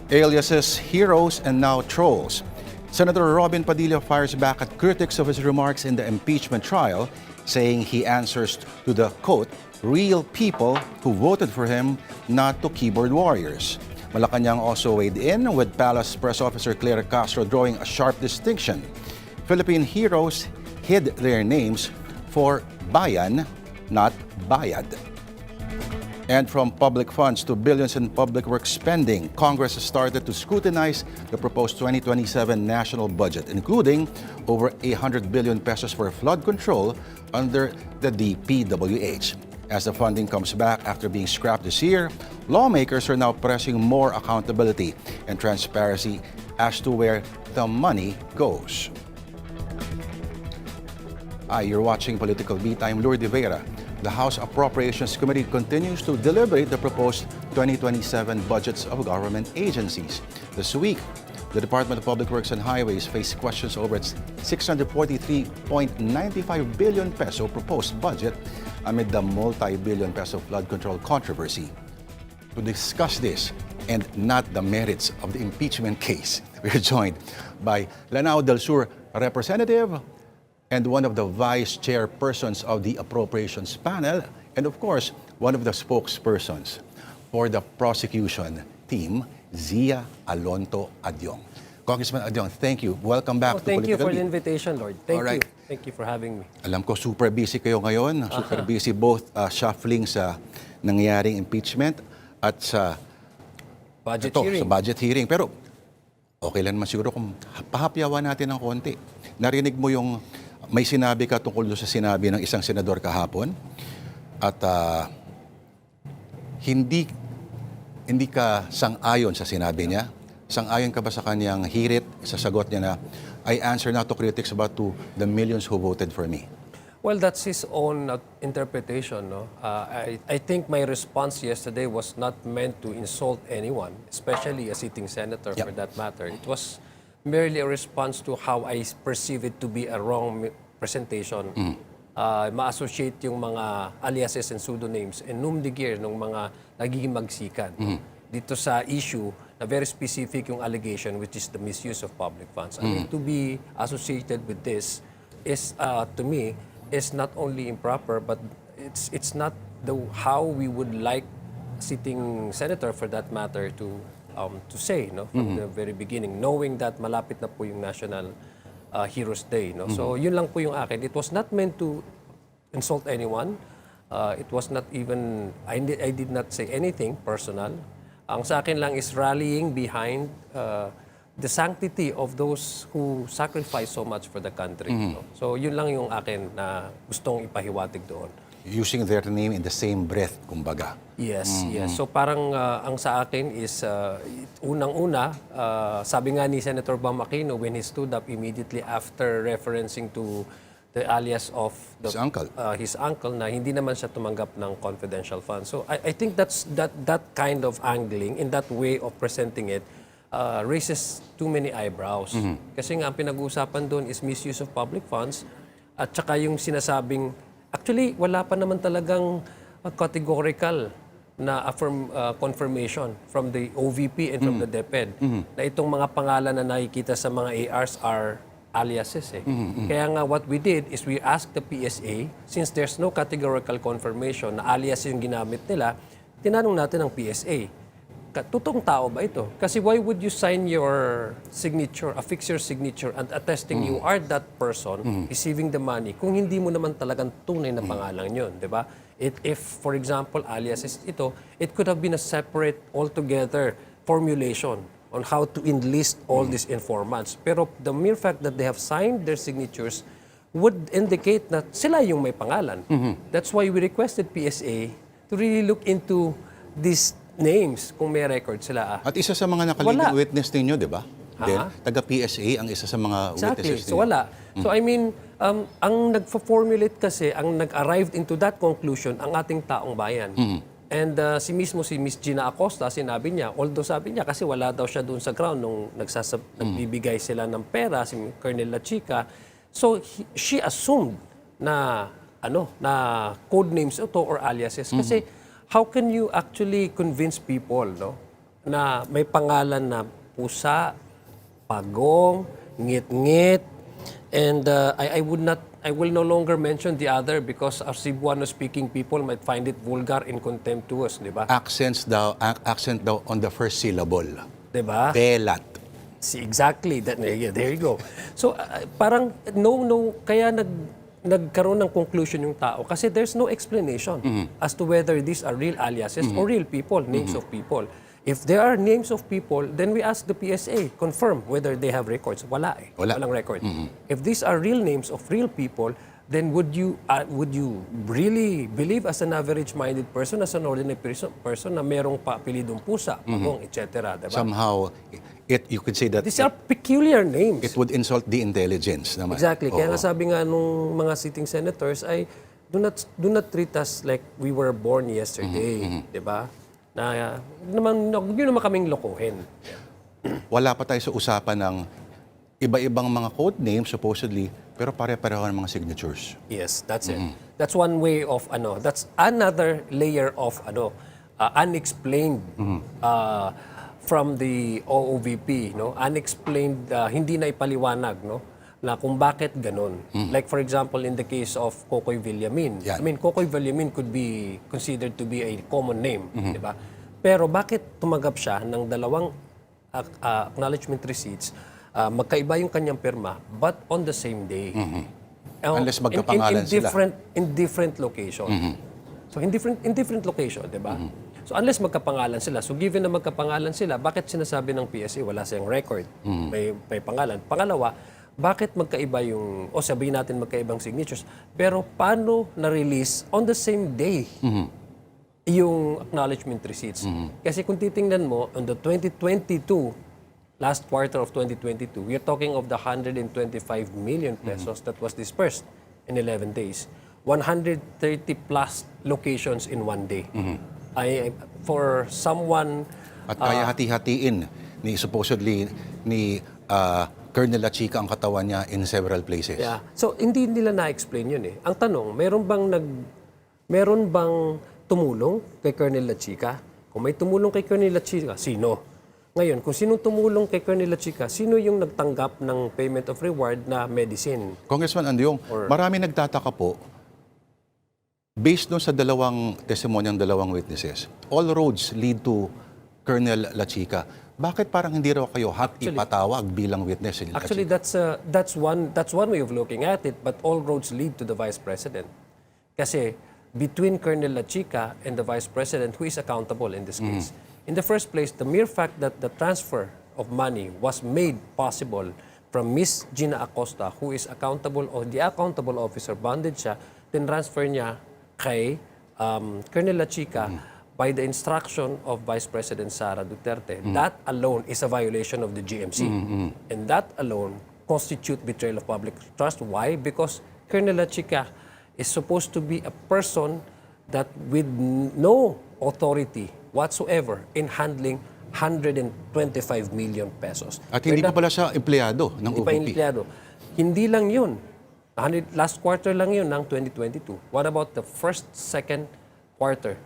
Aliases, heroes, and now trolls. Senator Robin Padilla fires back at critics of his remarks in the impeachment trial, saying he answers to the, quote, real people who voted for him, not to keyboard warriors. Malacanang also weighed in, with Palace Press Officer Clara Castro drawing a sharp distinction. Philippine heroes hid their names for bayan, not bayad. And from public funds to billions in public works spending, Congress has started to scrutinize the proposed 2027 national budget, including over 100 billion pesos for flood control under the DPWH. As the funding comes back after being scrapped this year, lawmakers are now pressing more accountability and transparency as to where the money goes. You're watching Political Beat. I'm Lourdes Vera. The House Appropriations Committee continues to deliberate the proposed 2027 budgets of government agencies. This week, the Department of Public Works and Highways faced questions over its 643.95 billion peso proposed budget amid the multi-billion peso flood control controversy. To discuss this and not the merits of the impeachment case, we're joined by Lanao del Sur representative and one of the vice chairpersons of the appropriations panel, and of course, one of the spokespersons for the prosecution team, Zia Alonto Adyong. Congressman Adyong, thank you. Welcome back to Thank you Political for the Beat. invitation, Lord. Thank Alright. you. Thank you for having me. Alam ko, super busy kayo ngayon. Super busy both shuffling sa nangyaring impeachment at sa Budget hearing. sa budget hearing. Pero okay lang naman siguro kung pahapyawan natin ng konti. Narinig mo yung may sinabi ka tungkol doon sa sinabi ng isang senador kahapon at hindi ka sang-ayon sa sinabi niya. Sang-ayon ka ba sa kanyang hirit, sa sagot niya na, I answer not to critics but to the millions who voted for me? Well, that's his own interpretation. No? I think my response yesterday was not meant to insult anyone, especially a sitting senator for that matter. It was merely a response to how I perceive it to be a wrong presentation. Ma-associate yung mga aliases and pseudonyms and numdigir ng mga nagiging magsikan. Dito sa issue na very specific yung allegation, which is the misuse of public funds. I mean, to be associated with this is, to me, is not only improper, but it's not how we would like sitting senator, for that matter, to say, no, from the very beginning, knowing that malapit na po yung National Heroes Day, no. So yun lang po yung akin. It was not meant to insult anyone. It was not even I did not say anything personal. Ang sa akin lang is rallying behind the sanctity of those who sacrifice so much for the country. No? So yun lang yung akin na gustong ipahiwatig doon. Using their name in the same breath, kumbaga. Yes, yes. So parang ang sa akin is unang-una, sabi nga ni Senator Bam Aquino when he stood up immediately after referencing to the alias of his uncle na hindi naman siya tumanggap ng confidential funds. So I think that kind of angling, in that way of presenting it, raises too many eyebrows. Kasi nga ang pinag-uusapan doon is misuse of public funds at saka yung sinasabing, actually wala pa naman talagang categorical na confirmation from the OVP and from the DepEd na itong mga pangalan na nakikita sa mga ARs are aliases. Kaya nga what we did is we asked the PSA, since there's no categorical confirmation na alias yung ginamit nila, tinanong natin ang PSA, totoong tao ba ito? Kasi why would you sign your signature, affix your signature and attesting you are that person receiving the money kung hindi mo naman talagang tunay na pangalan yun, di ba? If, for example, aliases ito, it could have been a separate, altogether formulation on how to enlist all these informants. Pero the mere fact that they have signed their signatures would indicate na sila yung may pangalan. That's why we requested PSA to really look into these names kung may record sila. At isa sa mga nakaliging witness ninyo, di ba? Taga-PSA ang isa sa mga witnesses ninyo. So wala. So I mean, ang nagfa-formulate kasi, ang nag-arrived into that conclusion, ang ating taong bayan. And si Miss Gina Acosta, sinabi niya, although sabi niya kasi wala daw siya doon sa ground nung nagbibigay sila ng pera, si Colonel La Chica. So she assumed na code names ito or aliases. Kasi how can you actually convince people, no, na may pangalan na pusa, pagong, ngit-ngit, and I will no longer mention the other because our Cebuano-speaking people might find it vulgar and contemptuous, di ba? Accent daw on the first syllable. Di ba? Belat. See, exactly. Yeah, there you go. So, parang kaya nagkaroon ng conclusion yung tao kasi there's no explanation as to whether these are real aliases or real people, names of people. If there are names of people, then we ask the PSA, confirm whether they have records. Wala eh. Walang record. If these are real names of real people, then would you really believe as an average-minded person, as an ordinary person na merong apelidong pusa, pagong, etc. Diba? Somehow, you could say that These are peculiar names. it would insult the intelligence naman. Exactly. Kaya Oo. nga sabi nga nung mga sitting senators ay do not treat us like we were born yesterday, 'di ba? Na yun naman kaming lokohin. Wala pa tayo sa usapan ng iba-ibang mga code names supposedly, pero pare-pareho ng mga signatures. Yes, that's it. That's one way of that's another layer of unexplained from the OOVP, no? Unexplained, hindi na ipaliwanag, no? Na kung bakit ganun. Like for example, in the case of Kokoy Villamin. Yan. I mean, Kokoy Villamin could be considered to be a common name, di ba? Pero bakit tumanggap siya ng dalawang acknowledgement receipts, magkaiba yung kanyang pirma, but on the same day? Unless magkapangalan sila. In different location. So in different location, di ba? So unless magkapangalan sila. So given na magkapangalan sila, bakit sinasabi ng PSA wala siyang record? May pangalan. Pangalawa, bakit magkaiba yung, sabihin natin magkaibang signatures, pero paano na-release on the same day yung acknowledgement receipts? Kasi kung titingnan mo, on the 2022, last quarter of 2022, we're talking of the 125 million pesos that was dispersed in 11 days. 130 plus locations in one day. For someone... At kaya hati-hatiin supposedly ni Colonel La Chica ang katawan niya in several places. Yeah. So hindi nila na-explain 'yun eh. Ang tanong, meron bang tumulong kay Colonel La Chica? Kung may tumulong kay Colonel La Chica, sino? Ngayon, kung sino tumulong kay Colonel La Chica, sino yung nagtanggap ng payment of reward na medicine? Congressman Andyong, marami nagtataka po, based doon sa testimonyang dalawang witnesses, all roads lead to Colonel La Chica. Bakit parang hindi raw kayo ipatawag bilang witness? Actually, that's one way of looking at it, but all roads lead to the Vice President. Kasi between Colonel La Chica and the Vice President, who is accountable in this case? In the first place, the mere fact that the transfer of money was made possible from Miss Gina Acosta, who is accountable, or the accountable officer, bonded siya, then transfer niya kay Colonel La Chica by the instruction of Vice President Sara Duterte. That alone is a violation of the GMC. And that alone constitute betrayal of public trust. Why? Because Colonel La Chica is supposed to be a person that with no authority whatsoever in handling 125 million pesos. At hindi pa pala siya empleyado ng Hindi pa OVP. empleyado. Hindi lang yun. Last quarter lang yun ng 2022. What about the first, second quarter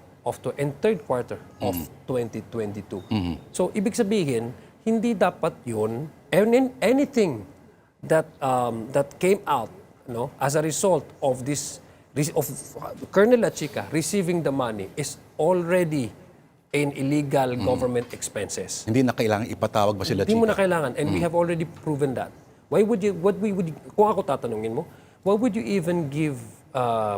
and third quarter of 2022? So, ibig sabihin, hindi dapat yun, anything that came out as a result of this, of Colonel La Chica receiving the money is already in illegal government expenses. Hindi na kailangan ipatawag ba sila Hindi mo na Chica? kailangan, and we have already proven that. Why would you, kung ako tatanungin mo, why would you even give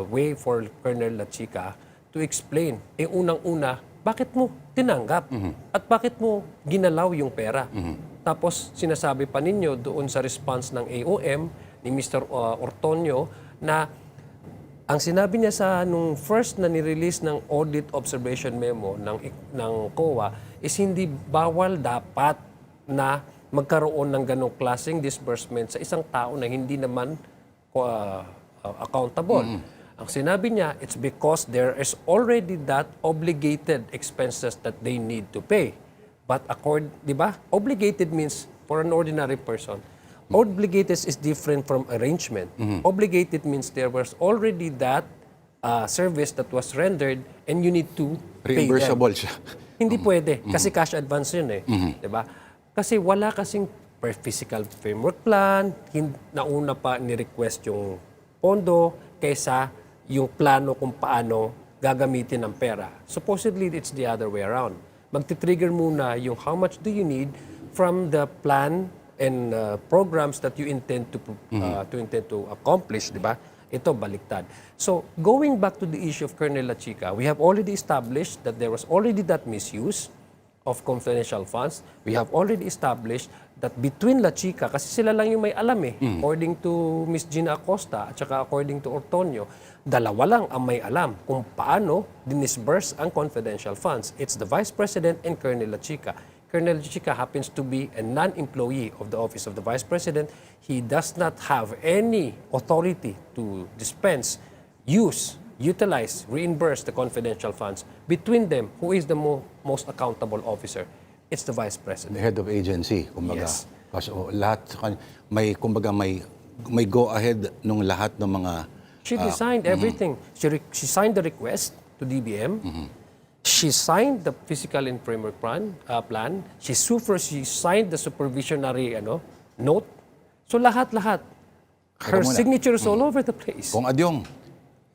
way for Colonel La Chica to explain, unang-una, bakit mo tinanggap? At bakit mo ginalaw yung pera? Tapos sinasabi pa ninyo doon sa response ng AOM ni Mr. Ortonio na ang sinabi niya sa nung first na nirelease ng audit observation memo ng COA is hindi bawal dapat na magkaroon ng ganong klaseng disbursement sa isang tao na hindi naman accountable. Ang sinabi niya, it's because there is already that obligated expenses that they need to pay. But di ba? Obligated means for an ordinary person. Obligated is different from arrangement. Obligated means there was already that service that was rendered and you need to pay them. Reimbursable siya. Hindi pwede kasi cash advance yun eh. 'Di ba? Kasi wala kasing physical framework plan, nauna pa ni-request yung pondo kaysa yung plano kung paano gagamitin ang pera. Supposedly, it's the other way around. Magti-trigger muna yung how much do you need from the plan and programs that you intend to accomplish, di ba? Ito, baliktad. So, going back to the issue of Colonel La Chica, we have already established that there was already that misuse of confidential funds. We have already established that between La Chica, kasi sila lang yung may alam eh, according to Ms. Gina Acosta at saka according to Ortonio, dalawa lang ang may alam kung paano dinisburse ang confidential funds. It's the Vice President and Colonel La Chica. Colonel La Chica happens to be a non-employee of the Office of the Vice President. He does not have any authority to dispense, use, utilize, reimburse the confidential funds. Between them, who is the most accountable officer? It's the Vice President. The head of agency, kumbaga. Yes. So, lahat, may, kumbaga, may go ahead nung lahat ng mga... She designed everything. She signed the request to DBM. She signed the physical and framework plan. She signed the supervisionary note. So lahat-lahat. Her Teka muna. signature is all over the place. Kung adyong,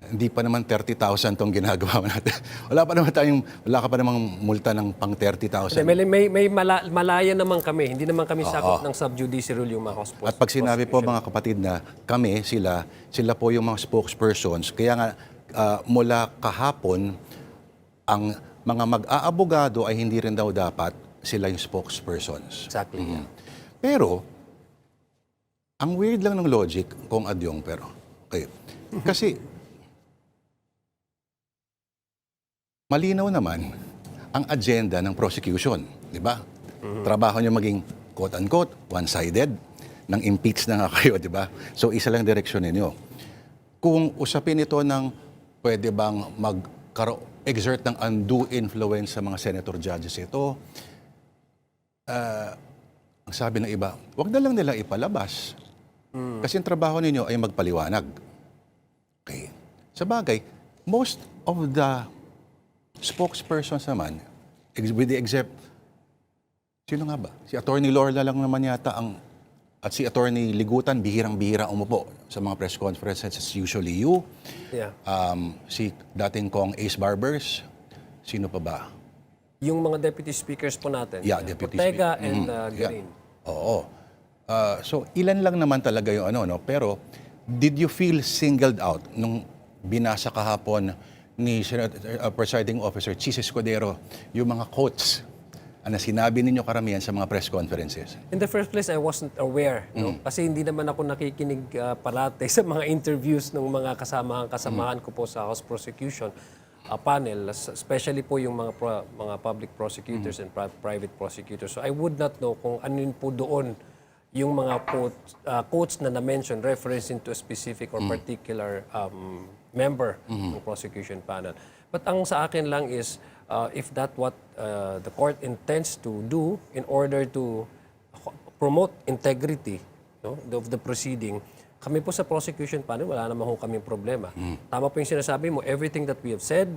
hindi pa naman 30,000 tong ginagawa natin. Wala ka pa namang multa ng pang 30,000. May malaya naman kami. Hindi naman kami sakop ng subjudice rule yung mga hospitals. At pag sinabi po mga kapatid na kami, sila po yung mga spokespersons. Kaya nga, mula kahapon, ang mga mag-aabogado ay hindi rin daw dapat sila yung spokespersons. Exactly. Yeah. Pero, ang weird lang ng logic, kung adyong, pero, okay. Kasi, malinaw naman ang agenda ng prosecution, di ba? Trabaho niyo maging quote-unquote, one-sided, nang impeach na nga kayo, di ba? So, isa lang direksyon ninyo. Kung usapin ito ng pwede bang exert ng undue influence sa mga senator judges ito, ang sabi ng iba, wag na lang nilang ipalabas. Kasi ang trabaho ninyo ay magpaliwanag. Okay. Sa bagay, most of the spokespersons naman, with the except, sino nga ba? Si Attorney Lorla lang naman yata at si Attorney Ligutan, bihirang-bihira umupo sa mga press conferences. It's usually you. Yeah. Si dating Kong Ace Barbers. Sino pa ba? Yung mga deputy speakers po natin. Yeah, deputy Ortega speaker. and Garin. Oo. So, ilan lang naman talaga yung no? Pero, did you feel singled out nung binasa kahapon ni Presiding Officer Chis Escudero yung mga quotes na sinabi ninyo karamihan sa mga press conferences? In the first place, I wasn't aware. No? Kasi hindi naman ako nakikinig parate sa mga interviews ng mga kasamahan ko po sa House Prosecution panel, especially po yung mga public prosecutors and private prosecutors. So I would not know kung ano yun po doon yung mga quotes na na-mention referencing to a specific or particular member ng prosecution panel. But ang sa akin lang is, if that what the court intends to do in order to promote integrity of the proceeding, kami po sa prosecution panel, wala naman ho kaming problema. Tama po yung sinasabi mo, everything that we have said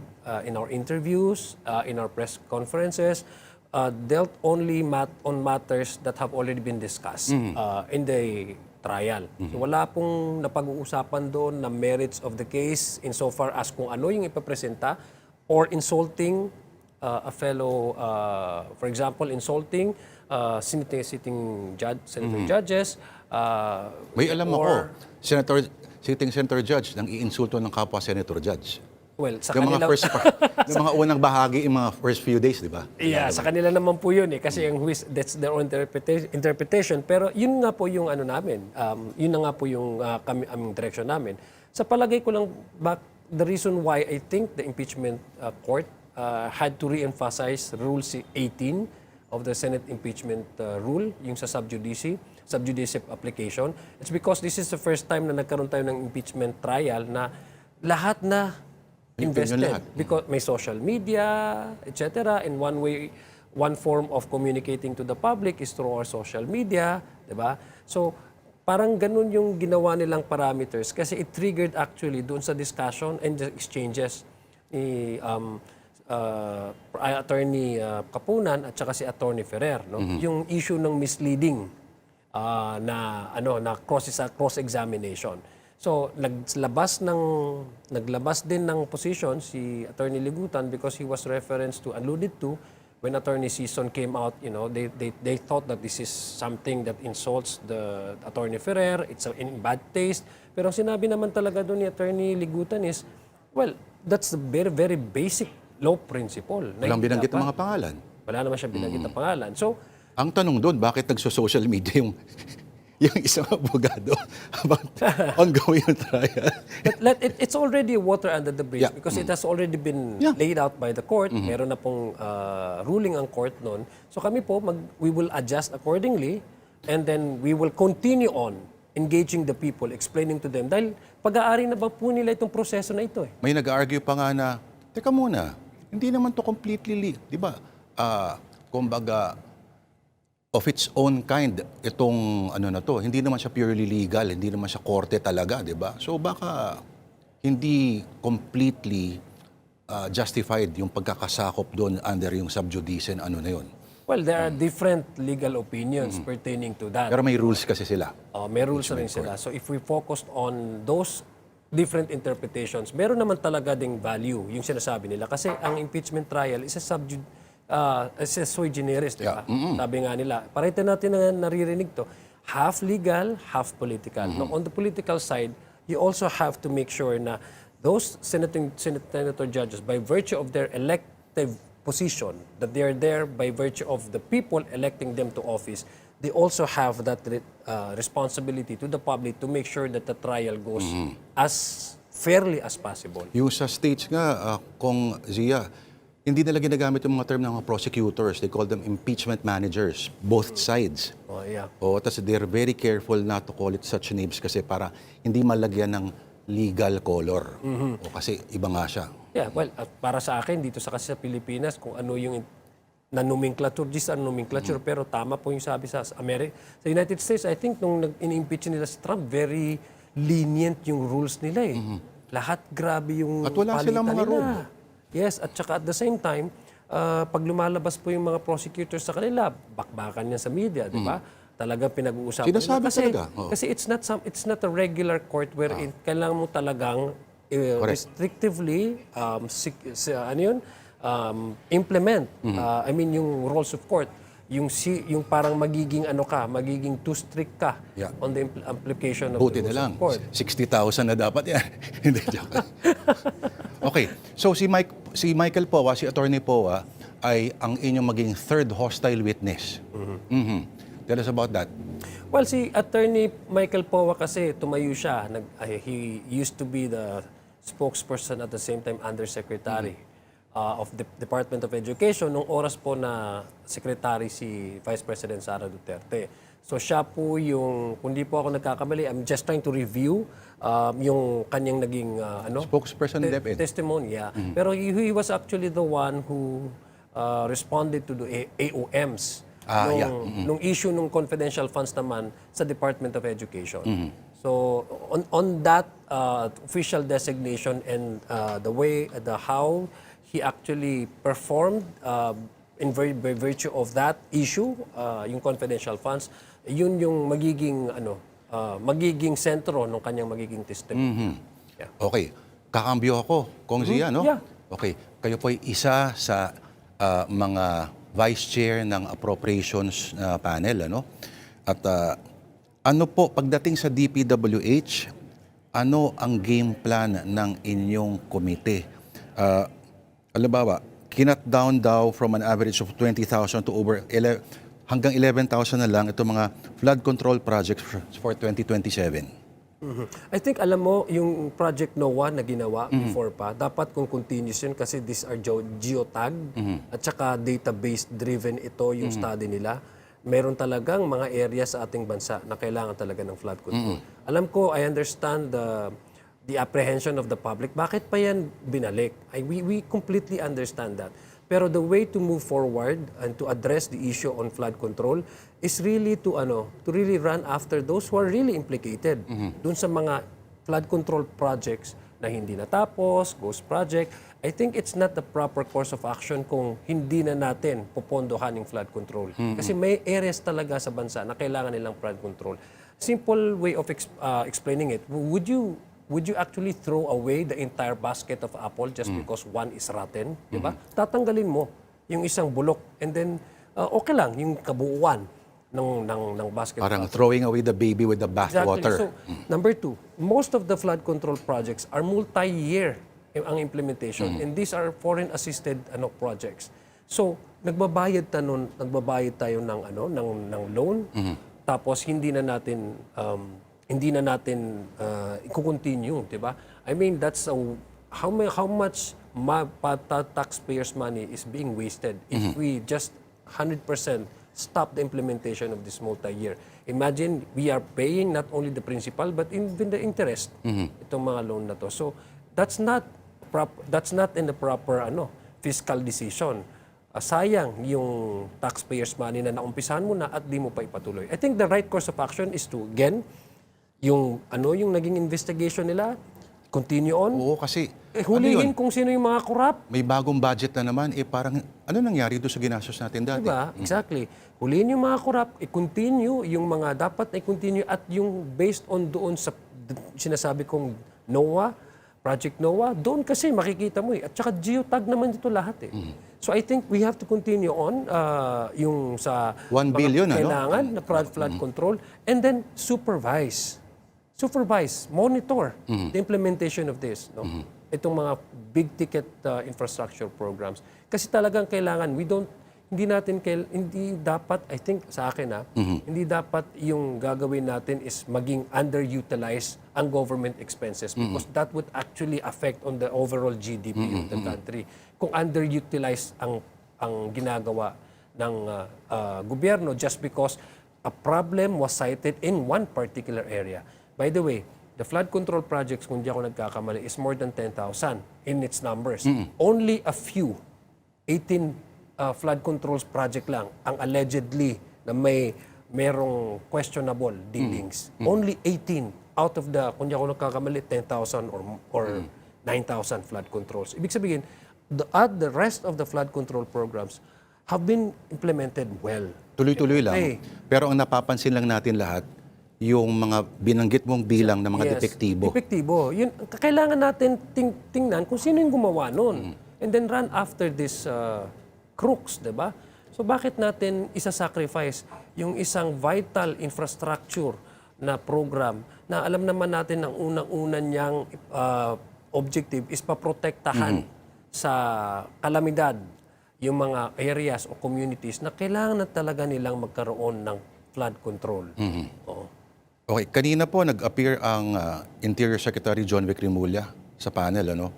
in our interviews, in our press conferences, dealt only on matters that have already been discussed in the trial. So wala pong napag-uusapan doon na merits of the case insofar as kung ano yung ipapresenta or insulting a fellow, for example, insulting sitting senator judges. May alam ako, sitting senator judge nang iinsulto ng kapwa senator judge. Well, sa Yung kanila, yung mga unang bahagi, yung mga first few days, di ba? yeah, sa kanila naman po yun eh. Kasi that's their own interpretation. Pero yun nga po yung ano namin. Yun na nga po yung aming direction namin. Sa palagay ko lang, the reason why I think the impeachment court had to re-emphasize Rule 18 of the Senate impeachment rule, yung sa sub judice application, it's because this is the first time na nagkaroon tayo ng impeachment trial na lahat na invested. Because may social media, etc. And one form of communicating to the public is through our social media, di ba? So, parang ganun yung ginawa nilang parameters kasi it triggered actually doon sa discussion and the exchanges ni Attorney Kapunan at saka si Attorney Ferrer, no? Yung issue ng misleading na cross examination. So naglabas din ng position si Attorney Ligutan because he was referenced to, alluded to, when Attorney Sison came out, they thought that this is something that insults the Attorney Ferrer, it's in bad taste. Pero ang sinabi naman talaga doon ni Attorney Ligutan is, well, that's the very, very basic law principle. Walang binanggit ng mga pangalan. Wala naman siya binanggit ng pangalan. So, Ang tanong doon, bakit nagso-social media yung isang abogado about ongoing yung trial? but it's already water under the bridge Yeah. because it has already been Yeah. laid out by the court. Meron na pong ruling ang court noon. So kami po, we will adjust accordingly and then we will continue on engaging the people, explaining to them. Dahil pag-aari na ba po nila itong proseso na ito eh. May nag-argue pa nga na, teka muna, hindi naman to completely, di ba? Kumbaga, of its own kind, itong ano na to, hindi naman siya purely legal, hindi naman siya korte talaga, di ba? So baka hindi completely justified yung pagkakasakop doon under yung sub judice and ano na yun. Well, there are different legal opinions pertaining to that. Pero may rules kasi sila. May rules na rin sila. So if we focused on those different interpretations, meron naman talaga ding value yung sinasabi nila. Kasi ang impeachment trial is a sui generis, di ba? Sabi nga nila, parito natin na naririnig to, half legal, half political. Now, on the political side, you also have to make sure na those senator judges, by virtue of their elective position, that they are there by virtue of the people electing them to office, they also have that responsibility to the public to make sure that the trial goes as fairly as possible. Yung sa states nga, Kong Zia, hindi nila ginagamit yung mga term ng mga prosecutors. They call them impeachment managers, both sides. Oh, yeah. O, tas they're very careful not to call it such names kasi para hindi malagyan ng legal color. O kasi iba nga siya. Yeah, well, para sa akin, dito kasi sa Pilipinas, kung ano yung na-nomenclature, nomenclature, pero tama po yung sabi sa America. Sa United States, I think, nung in-impeach nila si Trump, very lenient yung rules nila eh. Lahat grabe yung At wala silang mga nila. rule. Yes, at saka at the same time, pag lumalabas po yung mga prosecutors sa kanila, bakbakan niya sa media, di ba? Talagang pinag-uusapan nila. Sinasabi talaga. Oo. Kasi it's not a regular court wherein kailangan mo talagang restrictively implement yung rules of court, yung parang magiging magiging too strict ka on the application of Buti the na rules lang, of court. 60,000 na dapat yan. Hindi, joke. Okay, so si Michael Poa, si Attorney Poa, ay ang inyong maging third hostile witness. Tell us about that. Well, si Attorney Michael Poa kasi tumayo siya. He used to be the spokesperson at the same time undersecretary of the Department of Education nung oras po na secretary si Vice President Sara Duterte. So siya po yung, kung di po ako nagkakamali, I'm just trying to review yung kanyang naging Spokesperson DepEd. testimony. Yeah. Pero he was actually the one who responded to the AOMs nung issue ng confidential funds naman sa Department of Education. So on that official designation and how he actually performed by virtue of that issue, yung confidential funds, yun yung magiging sentro ng kanyang magiging testimony. Yeah. Okay, kakambyo ako, Kong Zia, no? Yeah. Okay, kayo po ay isa sa mga vice chair ng appropriations panel, ano? At ano po, pagdating sa DPWH, ano ang game plan ng inyong komite? Halimbawa, kinat down daw from an average of 20,000 to hanggang 11,000 na lang itong mga flood control projects for 2027. I think, alam mo, yung Project NOAA na ginawa before pa, dapat kung continuous yun kasi these are geotag at saka database-driven ito yung study nila. Meron talagang mga area sa ating bansa na kailangan talaga ng flood control. Alam ko, I understand the apprehension of the public. Bakit pa yan binalik? We completely understand that. Pero the way to move forward and to address the issue on flood control is really to really run after those who are really implicated dun sa mga flood control projects na hindi natapos, ghost project. I think it's not the proper course of action kung hindi na natin popondohan yung flood control. Kasi may areas talaga sa bansa na kailangan nilang flood control. Simple way of explaining it, would you actually throw away the entire basket of apple just because one is rotten? Diba? Tatanggalin mo yung isang bulok and then okay lang yung kabuuan ng basket. Parang throwing away the baby with the bathwater. So, number two, most of the flood control projects are multi-year ang implementation. And these are foreign-assisted projects. So, nagbabayad tayo ng loan, tapos hindi na natin i-continue, 'di ba? I mean, that's how much taxpayers' money is being wasted if we just 100% stop the implementation of this multi-year. Imagine, we are paying not only the principal but even the interest itong mga loan na to. So, that's not in the proper fiscal decision. Sayang yung taxpayers' money na naumpisahan mo na at di mo pa ipatuloy. I think the right course of action is to, again, yung naging investigation nila, continue on. Oo, kasi Hulihin kung sino yung mga korap. may bagong budget na naman, parang ano nangyari doon sa ginastos natin dati? Diba? Exactly. Hulihin yung mga korap, i-continue yung mga dapat na i-continue at yung based on doon sa sinasabi kong NOAA, Project NOAA, doon kasi makikita mo At saka geotag naman dito lahat So I think we have to continue on yung sa 1 billion, kailangan na flood control and then supervise, monitor the implementation of this. Itong mga big ticket infrastructure programs. Kasi talagang kailangan, hindi dapat, I think sa akin hindi dapat yung gagawin natin is maging underutilize ang government expenses because that would actually affect on the overall GDP of the country. Kung underutilize ang ginagawa ng gobyerno just because a problem was cited in one particular area. By the way, the flood control projects, kung di ako nagkakamali, is more than 10,000 in its numbers. Only a few, 18 flood controls project lang ang allegedly na merong questionable dealings. Only 18 out of the, kung di ako nagkakamali, 10,000 or 9,000 flood controls. Ibig sabihin, the rest of the flood control programs have been implemented well. Tuloy-tuloy lang. Okay. Pero ang napapansin lang natin lahat, yung mga binanggit mong bilang ng mga depektibo. Depektibo. Yun, kailangan natin tingnan kung sino yung gumawa nun. And then run after this crooks, di ba? So bakit natin isa-sacrifice yung isang vital infrastructure na program na alam naman natin ang unang-unan niyang objective is paprotektahan sa kalamidad yung mga areas o communities na kailangan na talaga nilang magkaroon ng flood control. Oo. Okay, kanina po nag-appear ang Interior Secretary John Vic Rimulya sa panel.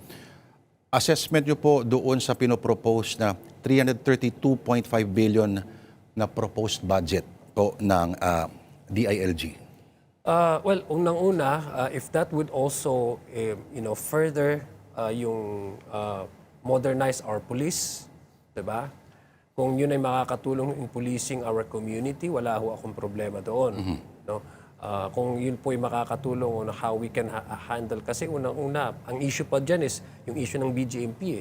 Assessment niyo po doon sa pinopropose na 332.5 billion na proposed budget po ng DILG? Well, unang-una, if that would also further yung modernize our police, 'di ba? Kung yun ay makakatulong in policing our community, wala ho akong problema doon, no? Kung yun po ay makakatulong on how we can handle. Kasi unang-una, ang issue pa dyan is yung issue ng BGMP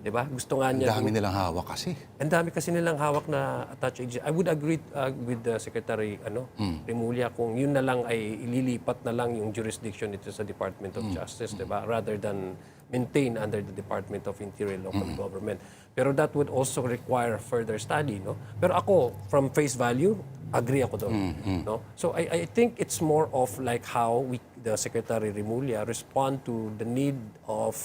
Di ba? Gusto nga niya. Ang dami nilang hawak kasi. Ang dami kasi nilang hawak na attached agency. I would agree with the Secretary Rimulya kung yun na lang ay ililipat na lang yung jurisdiction nito sa Department of Justice, di ba? Rather than maintain under the Department of Interior Local Government. Pero that would also require further study, no? Pero ako, from face value, agree ako doon, no? So I think it's more of like how the Secretary Rimulya respond to the need of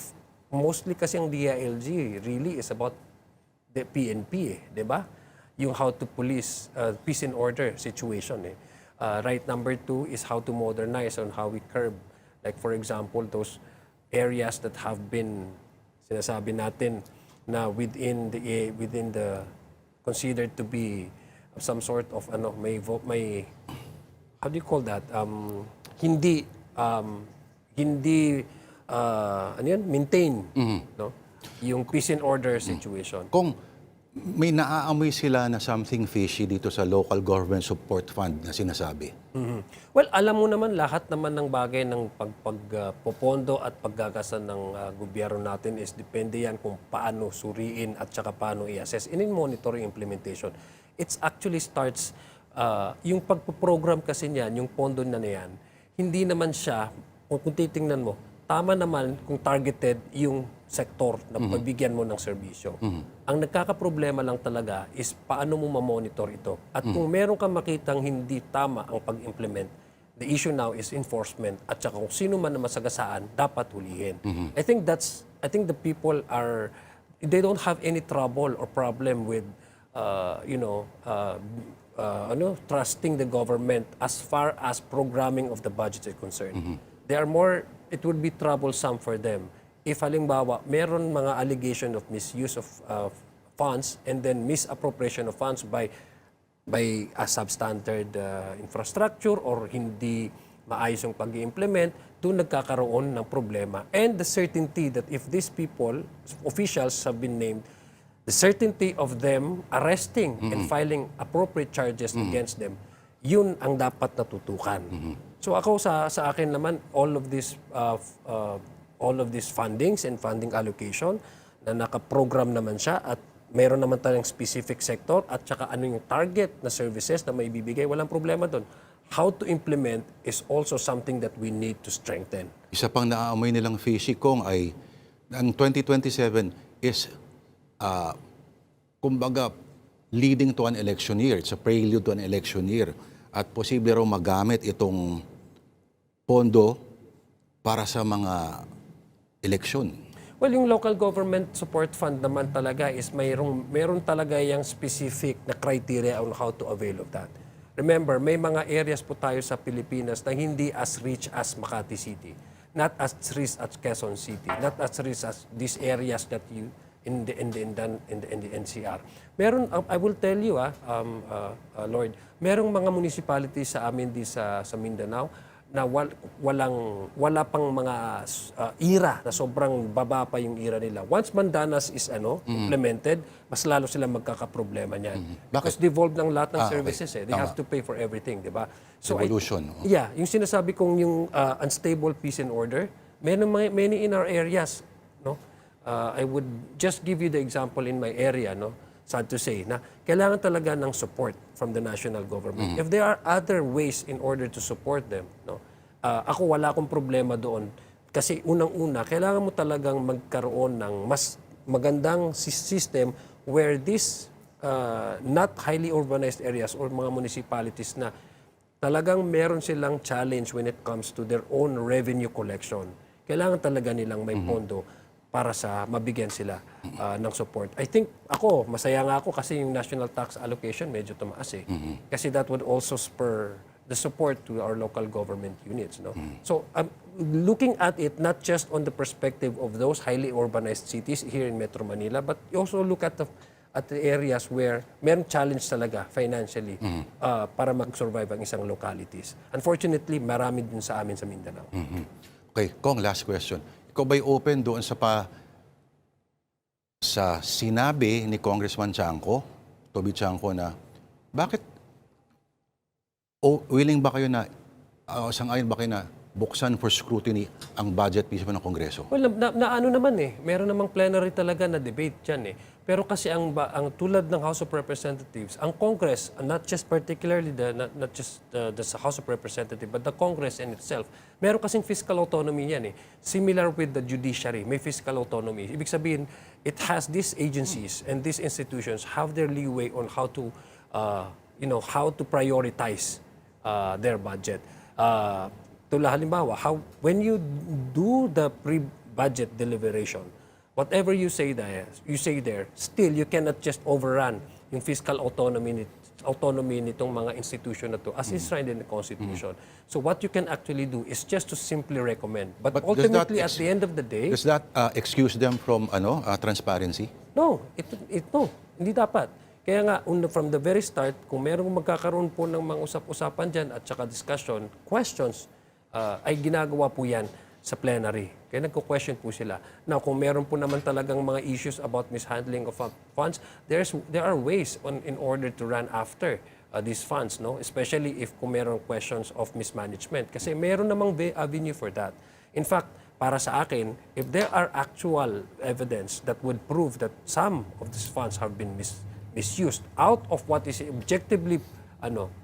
mostly kasi ang DILG really is about the PNP, di ba? Yung how to police peace and order situation. Right, number 2 is how to modernize on how we curb, like for example, those areas that have been sinasabi natin na within the considered to be some sort of may how do you call that, hindi maintain, no, yung peace and order situation. Kung may naaamoy sila na something fishy dito sa local government support fund na sinasabi. Well, alam mo naman lahat naman ng bagay ng pagpopondo at paggagasan ng gobyerno natin is depende yan kung paano suriin at saka paano i-assess. In monitoring implementation, it actually starts, yung pagpo-program kasi niyan, yung pondo na yan, hindi naman siya, kung titingnan mo, tama naman kung targeted yung sektor na pagbigyan mo ng serbisyo. Ang nagkakaproblema lang talaga is paano mo ma-monitor ito. At kung meron kang makitang hindi tama ang pag-implement, the issue now is enforcement at saka kung sino man na masagasaan, dapat hulihin. I think the people they don't have any trouble or problem with, trusting the government as far as programming of the budget is concerned. It would be troublesome for them if halimbawa meron mga allegation of misuse of funds and then misappropriation of funds by a substandard infrastructure or hindi maayos yung pag-i-implement, doon nagkakaroon ng problema. And the certainty that if these people, officials have been named, the certainty of them arresting and filing appropriate charges against them, yun ang dapat natutukan. So ako sa akin naman all of these fundings and funding allocation na nakaprogram naman siya at mayroon naman tayong specific sector at saka ano yung target na services na may bibigay, walang problema doon. How to implement is also something that we need to strengthen. Isa pang naaamoy nilang fishy kong ay ang 2027 is kumbaga leading to an election year. It's a prelude to an election year. At posible raw magamit itong pondo para sa mga eleksyon. Well, yung local government support fund naman talaga is mayroon talaga yung specific na criteria on how to avail of that. Remember, may mga areas po tayo sa Pilipinas na hindi as rich as Makati City, not as rich as Quezon City, not as rich as these areas that you in the NCR. Meron, I will tell you, Lord, merong mga municipalities sa amin di sa Mindanao na wala pang mga ira na sobrang baba pa yung ira nila. Once Mandanas is implemented, mas lalo sila magkakaproblema niyan. Because devolved ng lahat ng services They have to pay for everything, di ba? So Revolution. yeah, yung sinasabi kong yung unstable peace and order, many in our areas, no? I would just give you the example in my area, no? Sad to say, na kailangan talaga ng support from the national government. If there are other ways in order to support them, no? Ako wala akong problema doon. Kasi unang-una, kailangan mo talagang magkaroon ng mas magandang system where this not highly urbanized areas or mga municipalities na talagang meron silang challenge when it comes to their own revenue collection. Kailangan talaga nilang may pondo para sa mabigyan sila ng support. I think masaya nga ako kasi yung national tax allocation medyo tumaas Kasi that would also spur the support to our local government units. No? So looking at it not just on the perspective of those highly urbanized cities here in Metro Manila, but you also look at the areas where meron challenge talaga financially para mag-survive ang isang localities. Unfortunately, marami din sa amin sa Mindanao. Okay, Kong, last question. Ikaw ba'y open doon sa sinabi ni Congressman Chanco, Toby Chanco, na bakit willing ba kayo na, sang-ayon ba kayo na buksan for scrutiny ang budget mismo ng Kongreso? Well, ano naman meron namang plenary talaga na debate dyan Pero kasi ang tulad ng House of Representatives, ang Congress, not just particularly not just the House of Representatives, but the Congress in itself, meron kasing fiscal autonomy yan Similar with the judiciary, may fiscal autonomy. Ibig sabihin, it has these agencies and these institutions have their leeway on how to prioritize their budget. Halimbawa, when you do the pre-budget deliberation, whatever you say there, still you cannot just overrun yung fiscal autonomy nitong mga institution na to as enshrined in the Constitution. So what you can actually do is just to simply recommend. But ultimately, at the end of the day... Does that excuse them from transparency? No, no, hindi dapat. Kaya nga, from the very start, kung merong magkakaroon po ng mga usap-usapan dyan at saka discussion, questions, ay ginagawa po yan sa plenary. Kaya nagko-question po sila. Now, kung meron po naman talagang mga issues about mishandling of funds, there are ways in order to run after these funds, no? Especially if kung meron questions of mismanagement. Kasi meron namang avenue for that. In fact, para sa akin, if there are actual evidence that would prove that some of these funds have been misused out of what is objectively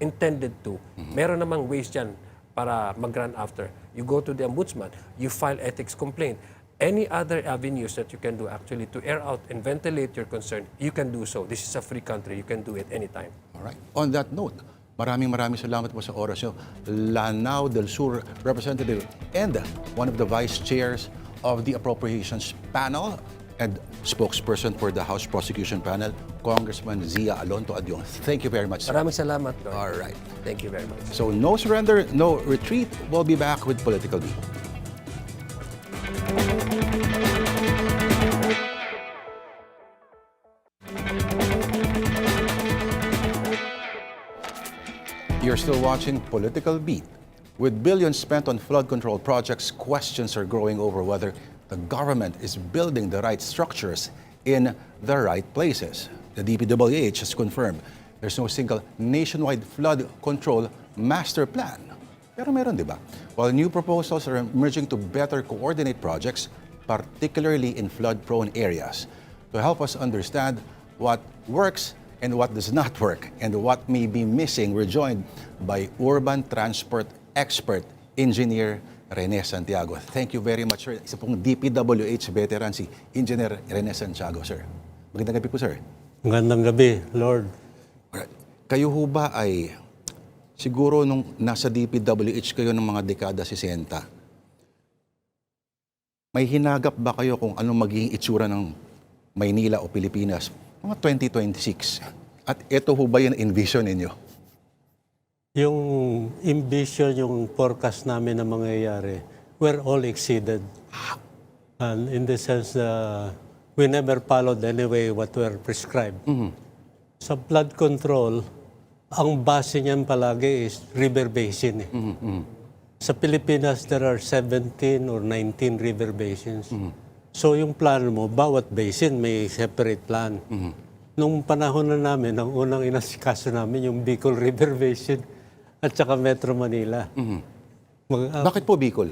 intended to, meron namang ways dyan para mag-run after. You go to the ombudsman, you file ethics complaint. Any other avenues that you can do actually to air out and ventilate your concern, you can do so. This is a free country. You can do it anytime. Alright. On that note, maraming salamat po sa oras nyo. Lanao del Sur representative and one of the vice chairs of the Appropriations Panel and spokesperson for the House Prosecution Panel, Congressman Zia Alonto Adyong. Thank you very much, sir. Maraming salamat, Lord. All right. Thank you very much. So no surrender, no retreat. We'll be back with Political Beat. You're still watching Political Beat. With billions spent on flood control projects, questions are growing over whether the government is building the right structures in the right places. The DPWH has confirmed there's no single nationwide flood control master plan. Pero meron, di ba? While new proposals are emerging to better coordinate projects, particularly in flood-prone areas. To help us understand what works and what does not work and what may be missing, we're joined by urban transport expert, engineer Rene Santiago. Thank you very much, sir. Isa pong DPWH veteran, si Engineer Rene Santiago, sir. Magandang gabi po, sir. Magandang gabi, Lord. Alright. Kayo ho ba ay, siguro nung nasa DPWH kayo ng mga dekada 60, may hinagap ba kayo kung anong magiging itsura ng Maynila o Pilipinas mga 2026? At ito ho ba yung envision ninyo? Yung envision, yung forecast namin na mangyayari, we're all exceeded. And in the sense we never followed anyway what were prescribed. Sa flood control, ang base niyan palagi is river basin. Sa Pilipinas, there are 17 or 19 river basins. So yung plano mo, bawat basin may separate plan. Nung panahon na namin, ang unang inasikaso namin yung Bicol River Basin at saka Metro Manila. Bakit po Bicol?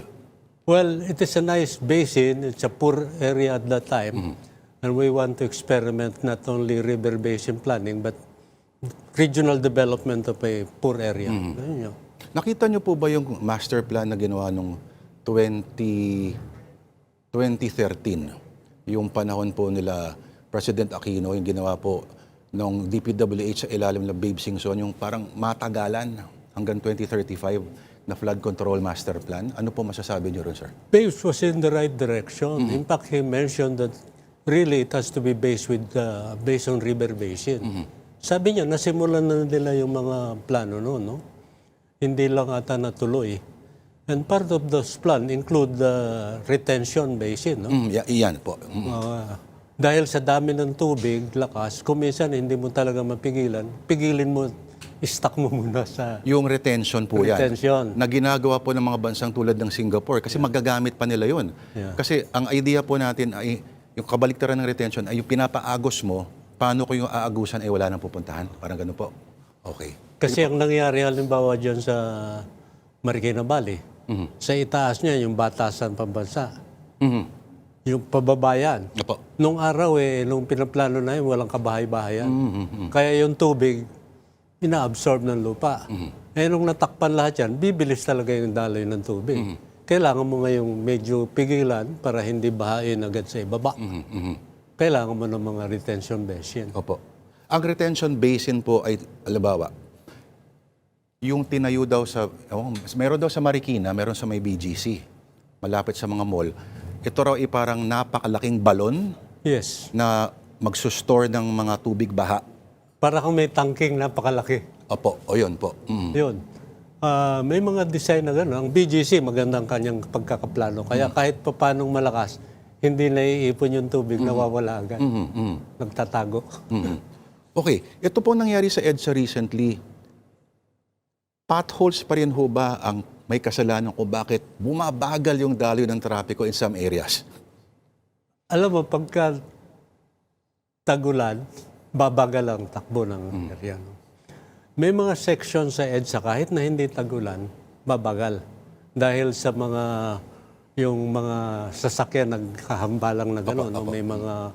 Well, it is a nice basin. It's a poor area at that time. And we want to experiment not only river basin planning, but regional development of a poor area. Ayun yun. Nakita niyo po ba yung master plan na ginawa nung 2013? Yung panahon po nila President Aquino, yung ginawa po ng DPWH sa ilalim ng Babe Singson, yung parang matagalan hanggang 2035 na flood control master plan. Ano po masasabi niyo ron, sir? Babes was in the right direction. In fact, he mentioned that really it has to be based on river basin. Sabi niya, nasimulan na nila yung mga plano noon, no? Hindi lang ata natuloy. And part of those plan include the retention basin, no? Iyan po. Dahil sa dami ng tubig, lakas, kung minsan hindi mo talaga mapigilan, pigilin mo, stock mo muna sa Yung retention po retention. yan. Na ginagawa po ng mga bansang tulad ng Singapore kasi magagamit pa nila yun. Yeah. Kasi ang idea po natin ay yung kabaliktaran ng retention ay yung pinapaagos mo, paano ko yung aagusan ay wala nang pupuntahan. Parang ganun po. Okay. Kasi ang nangyari halimbawa dyan sa Marikina Valley, sa itaas niya yung batasan pambansa. Yung pababayan. Opo. Nung araw nung pinaplano na yun, walang kabahay-bahayan. Kaya yung tubig, ina-absorb ng lupa. Nung natakpan lahat yan, bibilis talaga yung daloy ng tubig. Kailangan mo ngayong medyo pigilan para hindi bahain agad sa ibaba. Kailangan mo ng mga retention basin. Opo. Ang retention basin po ay, halimbawa, yung tinayo daw meron daw sa Marikina, meron sa may BGC, malapit sa mga mall. Ito raw ay parang napakalaking balon Yes. na magsustore ng mga tubig baha. Para kung may tangking napakalaki. Opo, o yun po. Yun. May mga design na gano'n. Ang BGC, magandang kanyang pagkakaplano. Kaya kahit pa paanong malakas, hindi naiipon yung tubig, nawawala agad. Nagtatago. Okay, ito po nangyari sa EDSA recently. Potholes pa rin ho ba ang may kasalanan kung bakit bumabagal yung daloy ng trapiko in some areas? Alam mo, pagka tagulan, babagal ang takbo ng area. No? May mga section sa EDSA kahit na hindi tagulan, babagal. Dahil sa yung mga sasakyan nagkahambalang na gano'n. No? May mga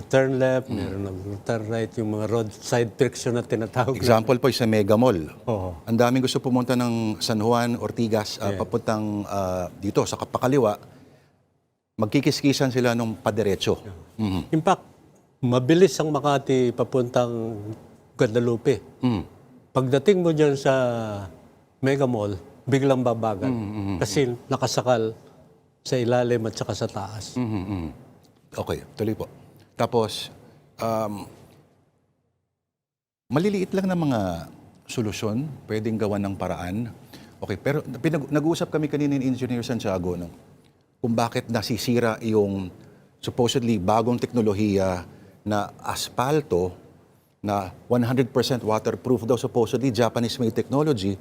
turn left, meron turn right, yung mga roadside friction na tinatawag. Example po sa Mega Mall. Oo. Ang daming gusto pumunta ng San Juan, Ortigas, papuntang dito sa kapakaliwa. Magkikiskisan sila nung padiretso. Mhm. In fact, mabilis ang Makati papuntang Guadalupe. Pagdating mo dyan sa Mega Mall, biglang babagal. Kasi nakasakal sa ilalim at saka sa taas. Okay, tuloy po. Tapos, maliliit lang na mga solusyon, pwedeng gawan ng paraan. Okay, pero nag-uusap kami kanina ni Engineer Santiago no, kung bakit nasisira yung supposedly bagong teknolohiya na aspalto na 100% waterproof daw supposedly, Japanese-made technology.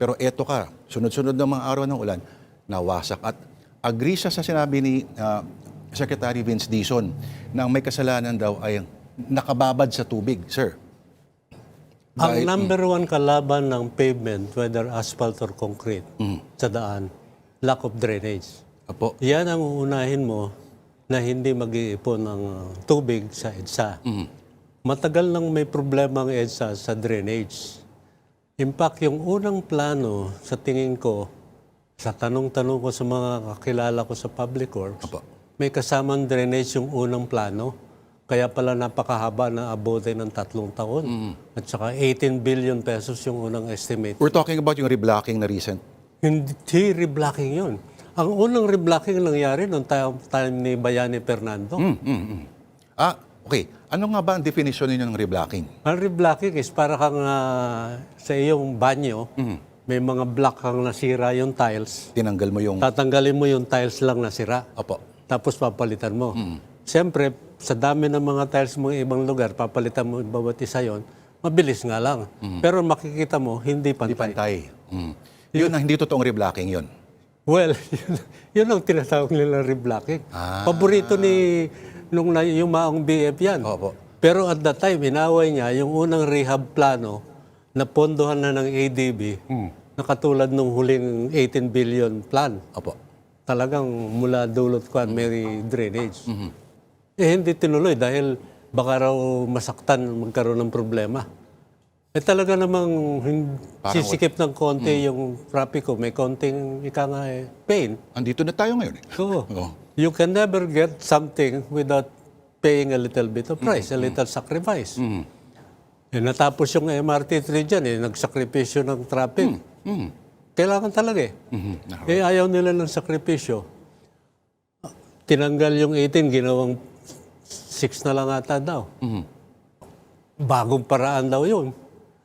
Pero eto ka, sunod-sunod ng mga araw ng ulan, nawasak. At agree siya sa sinabi ni Secretary Vince Dizon na ang may kasalanan daw ay nakababad sa tubig, sir. Ang number one kalaban ng pavement, whether asphalt or concrete, sa daan, lack of drainage. Apo. Yan ang uunahin mo na hindi mag-iipon ng tubig sa EDSA. Matagal nang may problema ang EDSA sa drainage. In fact, yung unang plano, sa tingin ko, sa tanong-tanong ko sa mga kakilala ko sa public works, Apo. may kasamang drainage yung unang plano. Kaya pala napakahaba na abuti ng 3 taon. At saka 18 billion pesos yung unang estimate. We're talking about yung reblocking na recent. Hindi reblocking yun. Ang unang reblocking nangyari noong time ni Bayani Fernando. Okay. Ano nga ba ang definition ninyo ng reblocking? Ang reblocking is para kang sa iyong banyo, may mga block kang nasira yung tiles. Tinanggal mo yung... Tatanggalin mo yung tiles lang nasira. Apo. Tapos papalitan mo. Siyempre, sa dami ng mga tiles mo ibang lugar, papalitan mo bawat isa yon, mabilis nga lang. Pero makikita mo, hindi Hindi pantay. pantay. Yun ang hindi totoong reblocking yun. Well, yun ang tinatawag nila reblocking. Paborito ni nung yung maong BF yan. Opo. Pero at that time, inaway niya yung unang rehab plano na pondohan na ng ADB na katulad ng huling 18 billion plan. Opo. Talagang mula dulot ko may drainage. Hindi tinuloy dahil baka raw masaktan magkaroon ng problema. Talaga namang sisikip ng konti yung trapiko. May konting pain. Andito na tayo ngayon. Oo. Oo. You can never get something without paying a little bit of price, a little sacrifice. Natapos yung MRT3 dyan, nagsakripisyo ng traffic. Kailangan talaga ayaw nila ng sakripisyo. Tinanggal yung 18, ginawang 6 na lang ata daw. Bagong paraan daw yun.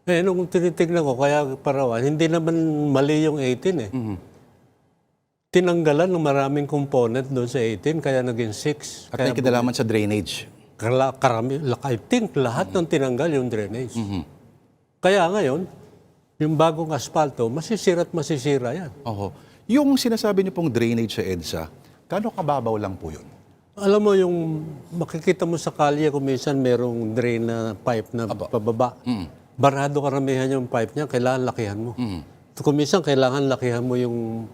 Nung tinitignan ko, kaya parawan, hindi naman mali yung 18 Tinanggalan ng maraming component doon sa 18, kaya naging 6. At may kinalaman sa drainage. I think lahat ng tinanggal yung drainage. Kaya ngayon, yung bagong asfalto, masisira at masisira yan. Oho. Yung sinasabi niyo pong drainage sa EDSA, kano kababaw lang po yun? Alam mo, yung makikita mo sa kalye kung minsan merong drain na pipe na pababa. Barado karamihan yung pipe niya, kailangan lakihan mo. Kung minsan, kailangan lakihan mo yung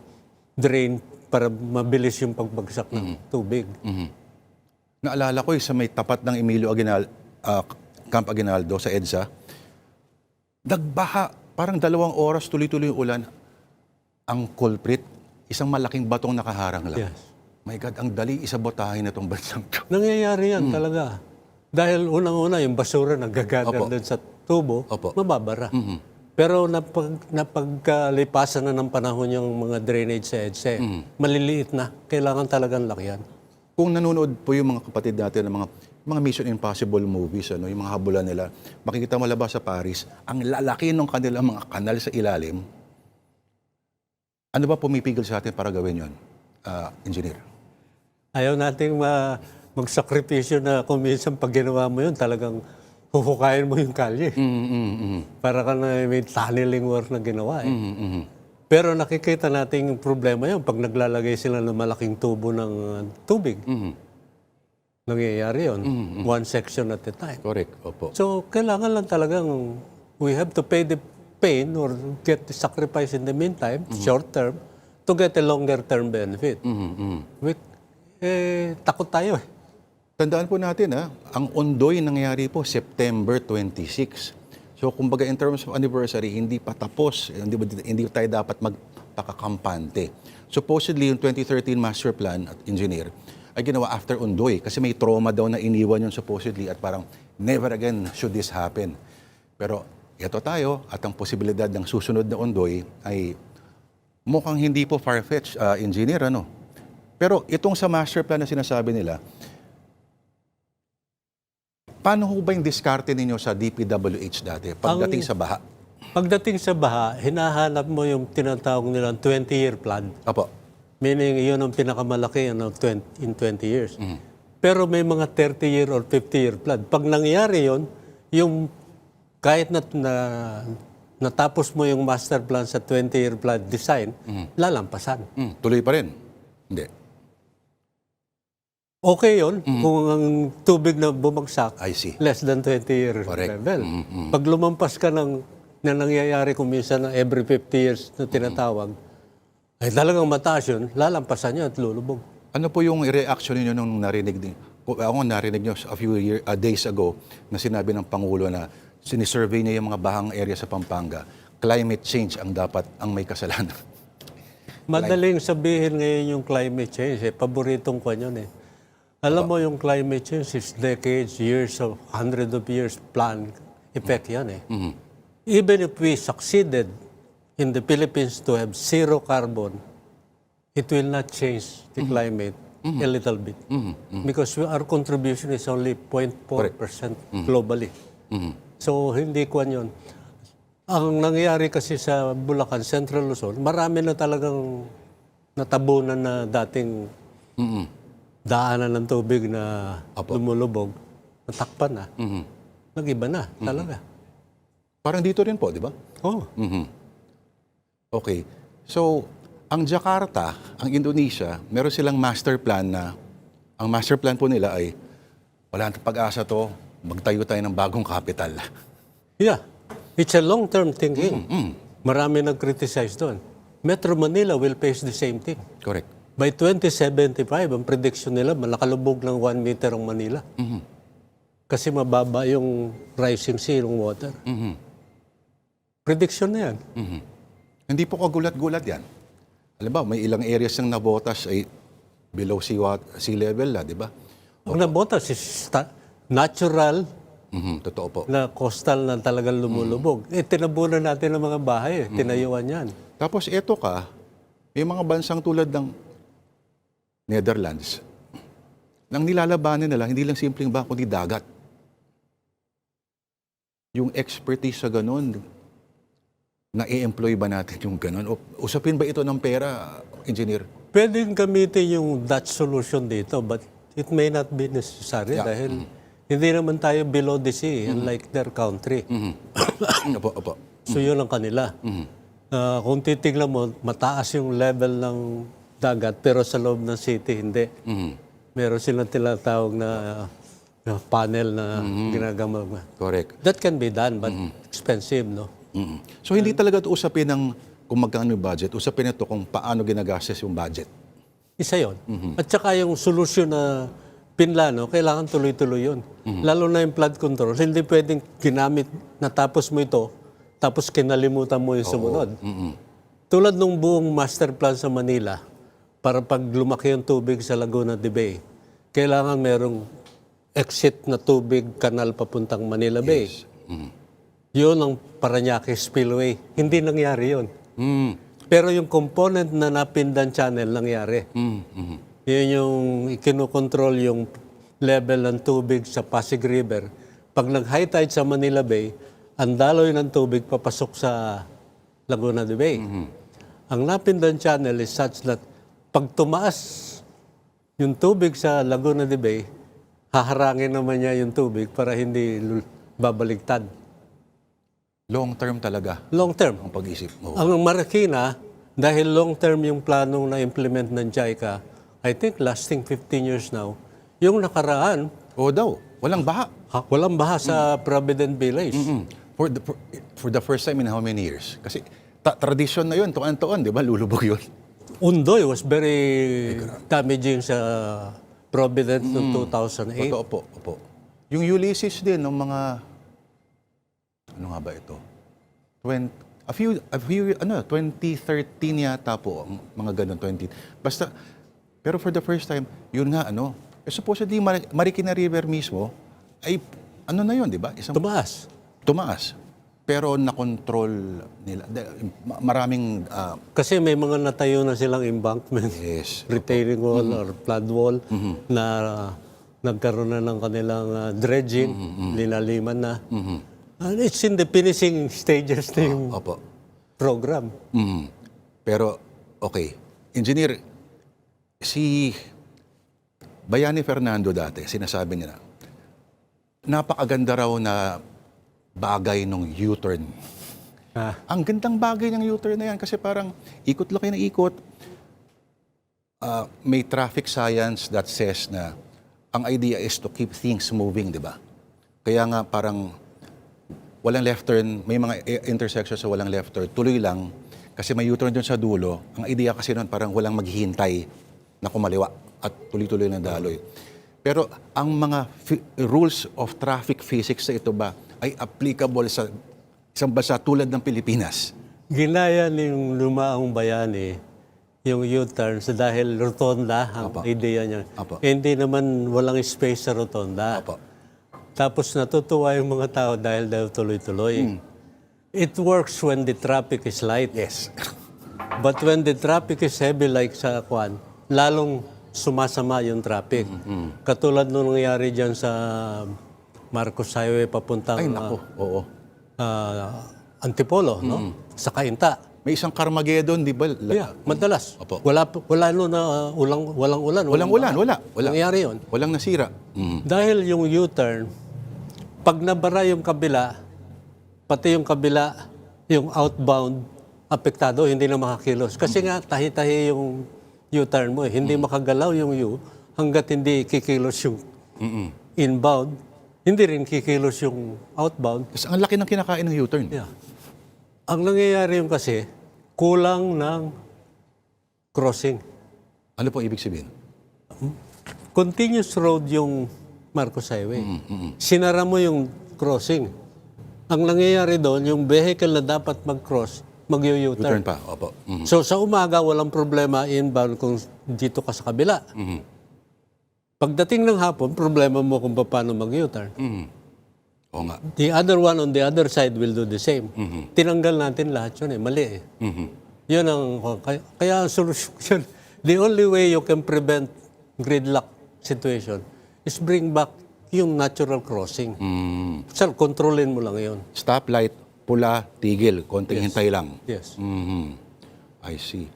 drain para mabilis yung pagbagsak ng tubig. Naalala ko sa may tapat ng Emilio Camp Aguinaldo sa EDSA, nagbaha, parang 2 oras tuloy-tuloy yung ulan. Ang culprit, isang malaking batong nakaharang lang. Yes. My God, ang dali isabotahin na itong bansang to. Nangyayari yan talaga. Dahil unang-una, yung basura nagagagal doon sa tubo, mababara. Pero napagkalipasan na ng panahon yung mga drainage sa EDSA, maliliit na. Kailangan talagang lakihan. Kung nanonood po yung mga kapatid natin ng mga Mission Impossible movies, yung mga habulan nila, makikita mo labas sa Paris, ang lalaki ng kanilang mga kanal sa ilalim. Ano ba pumipigil sa atin para gawin yun, engineer? Ayaw nating magsakripisyo na kung minsan pag ginawa mo yun, talagang huhukayin mo yung kalye. Para ka na may tunneling work na ginawa. Pero nakikita natin yung problema yun pag naglalagay sila ng malaking tubo ng tubig. Nangyayari yun. One section at a time. Correct. Opo. So, kailangan lang talagang we have to pay the pain or get the sacrifice in the meantime, short term, to get a longer term benefit. Takot tayo eh. Tandaan po natin, ang Ondoy nangyari po September 26. So, kumbaga in terms of anniversary, hindi pa tapos. Hindi tayo dapat magpakakampante. Supposedly, yung 2013 master plan at engineer ay ginawa after Ondoy kasi may trauma daw na iniwan yun supposedly at parang never again should this happen. Pero ito tayo at ang posibilidad ng susunod na Ondoy ay mukhang hindi po far-fetched, engineer, ano? Pero itong sa master plan na sinasabi nila, paano ho ba yung diskarte ninyo sa DPWH dati pagdating sa baha? Pagdating sa baha, hinahanap mo yung tinatawag nilang 20-year plan. Apo. Meaning, yun ang pinakamalaki in 20 years. Pero may mga 30-year or 50-year plan. Pag nangyari yun, yung kahit natapos mo yung master plan sa 20-year plan design, lalampasan. Tuloy pa rin? Hindi. Okay yun kung ang tubig na bumagsak, I see. less than 20-year Correct. level. Pag lumampas ka na nangyayari kung minsan na every 50 years na tinatawag, ay talagang mataas yun, lalampasan niya at lulubog. Ano po yung reaction niyo nung narinig niyo a few days ago na sinabi ng Pangulo na sinisurvey niya yung mga bahang area sa Pampanga, climate change ang may kasalanan. Madaling sabihin ngayon yung climate change. Paboritong ko yun eh. Alam mo yung climate change is decades, years of hundreds of years plan effect yan eh. Even if we succeeded in the Philippines to have zero carbon, it will not change the climate a little bit. Because our contribution is only 0.4% globally. So, hindi ko yun. Ang nangyayari kasi sa Bulacan, Central Luzon, marami na talagang natabunan na dating daanan ng tubig na lumulubog, natakpan na. Nag-iba na, talaga. Parang dito rin po, di ba? Oh. Okay. So, ang Jakarta, ang Indonesia, meron silang master plan na, ang master plan po nila ay, wala nang pag-asa to, magtayo tayo ng bagong capital. Yeah. It's a long-term thinking. Marami nag-criticize doon. Metro Manila will face the same thing. Correct. By 2075, ang prediction nila, malakalubog ng 1 meter ang Manila. Kasi mababa yung rising sea ng water. Prediction na yan. Hindi po kagulat-gulat yan. Alam ba, may ilang areas ng nabotas ay below sea level na, di ba? Ang nabotas is natural Totoo po. na coastal na talagang lumulubog. Tinabunan natin ng mga bahay. Tinayuan yan. Tapos eto may mga bansang tulad ng Netherlands, nang nilalabanan nila, hindi lang simpleng ba, kundi dagat. Yung expertise sa ganun, na-i-employ ba natin yung ganun? O usapin ba ito ng pera, engineer? Pwedeng gamitin yung Dutch solution dito, but it may not be necessary dahil hindi naman tayo below the sea, unlike their country. Opo. So yun ang kanila. Kung titignan mo, mataas yung level ng dagat, pero sa loob ng city, hindi. Meron silang tinatawag na panel na ginagamit. Correct. That can be done, but expensive, no? So hindi talaga ito usapin ng kung magkano yung budget, usapin ito kung paano ginagastos yung budget. Isa yon. At saka yung solusyon na pinlano, kailangan tuloy-tuloy yun. Lalo na yung flood control, hindi pwedeng ginamit, natapos mo ito, tapos kinalimutan mo yung sumunod. Tulad nung buong master plan sa Manila, para pag lumaki yung tubig sa Laguna de Bay, kailangan merong exit na tubig kanal papuntang Manila Bay. Yun ang Parañaque Spillway. Hindi nangyari yun. Pero yung component na Napindan Channel nangyari. Yun yung kinukontrol yung level ng tubig sa Pasig River. Pag nag-high tide sa Manila Bay, ang daloy ng tubig papasok sa Laguna de Bay. Ang Napindan Channel is such that pag tumaas yung tubig sa Laguna de Bay, haharangin naman niya yung tubig para hindi babaligtad. Long term talaga Long term. ang pag-isip mo. Ang Marikina, Dahil long-term yung planong na-implement ng JICA, I think lasting 15 years now, yung nakaraan, Oo daw, walang baha. walang baha sa Provident Village. For the first time in how many years? Kasi tradisyon na yun, tuon-tuon, di ba? Lulubog yun. Undoy was very damaging sa Providence noong 2008. Totoo po, opo. Yung Ulysses din, ng mga, ano nga ba ito? 2013 yata po, mga ganun, 20. Basta, pero for the first time, yun nga, supposedly Marikina River mismo, ay, ano na yun, di ba? Tumaas. Tumaas. Pero nakontrol nila. Maraming, Kasi may mga natayo na silang embankment, yes. retaining wall or flood wall na nagkaroon na ng kanilang dredging, linaliman na. And it's in the finishing stages na yung Opo. program. Pero, okay. Engineer, si Bayani Fernando dati, sinasabi niya na, napakaganda raw na bagay nung U-turn. Ang gandang bagay ng U-turn na yan kasi parang ikot lang kayo ng ikot. May traffic science that says na ang idea is to keep things moving, di ba? Kaya nga parang walang left turn, may mga intersections sa walang left turn, tuloy lang kasi may U-turn dun sa dulo. Ang idea kasi nun parang walang maghihintay na kumaliwa at tuloy-tuloy na daloy. Pero ang mga rules of traffic physics na ito ba ay applicable sa isang bansa tulad ng Pilipinas? Ginaya ng lumaang bayani yung U-turn dahil rotonda ang ideya niya. Apo. Hindi naman walang space sa rotonda. Opo. Tapos natutuwa yung mga tao dahil tuloy-tuloy. It works when the traffic is light. Yes. But when the traffic is heavy like sa Kwan, lalong sumasama yung traffic. Katulad nung nangyari dyan sa Marcos Highway papuntang Ay, naku. Oo. Antipolo, no? Sa Cainta. May isang Carmageddon, di ba? Yeah, madalas. Opo. Wala no na walang ulan. Walang ulan, wala. Nangyari yun. Walang nasira. Dahil yung U-turn, pag nabara yung kabila, pati yung kabila, yung outbound, apektado, hindi na makakilos. Kasi nga, tahi-tahi yung U-turn mo. Hindi makagalaw yung U hanggat hindi kikilos yung inbound. Hindi rin kikilos yung outbound. Kasi ang laki ng kinakain ng U-turn. Yeah. Ang nangyayari yung kasi, kulang ng crossing. Ano po ibig sabihin? Continuous road yung Marcos Highway. Sinara mo yung crossing. Ang nangyayari doon, yung vehicle na dapat mag-cross, mag-U-turn. U-turn pa, opo. So sa umaga, walang problema inbound kung dito ka sa kabila. Pagdating ng hapon, problema mo kung paano mag-U-turn. Oo nga. The other one on the other side will do the same. Tinanggal natin lahat yun mali Yun ang, kaya ang solusyon, the only way you can prevent gridlock situation is bring back yung natural crossing. Sir, kontrolin mo lang yun. Stoplight, pula, tigil, konting hintay lang. Yes. I see.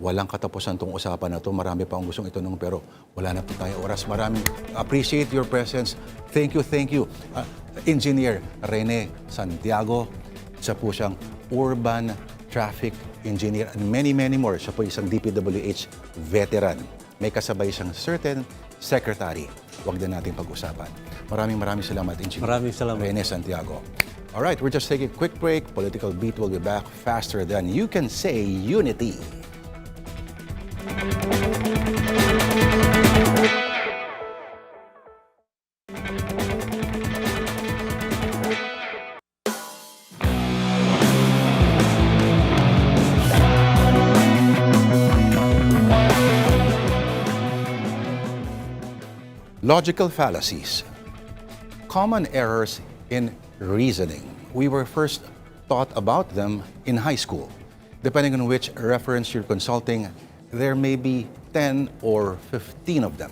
Walang katapusan tong usapan na to. Marami pa akong gustong itanong pero wala na po tayo oras. Maraming appreciate your presence. Thank you, thank you. Engineer Rene Santiago. Siya po siyang urban traffic engineer and many, many more. Siya po isang DPWH veteran. May kasabay siyang certain secretary. Huwag na natin pag-usapan. Maraming salamat, Engineer Maraming salamat. Rene Santiago. All right, we're just taking a quick break. Political Beat will be back faster than you can say unity. Logical fallacies. Common errors in reasoning. We were first taught about them in high school. Depending on which reference you're consulting, there may be 10 or 15 of them.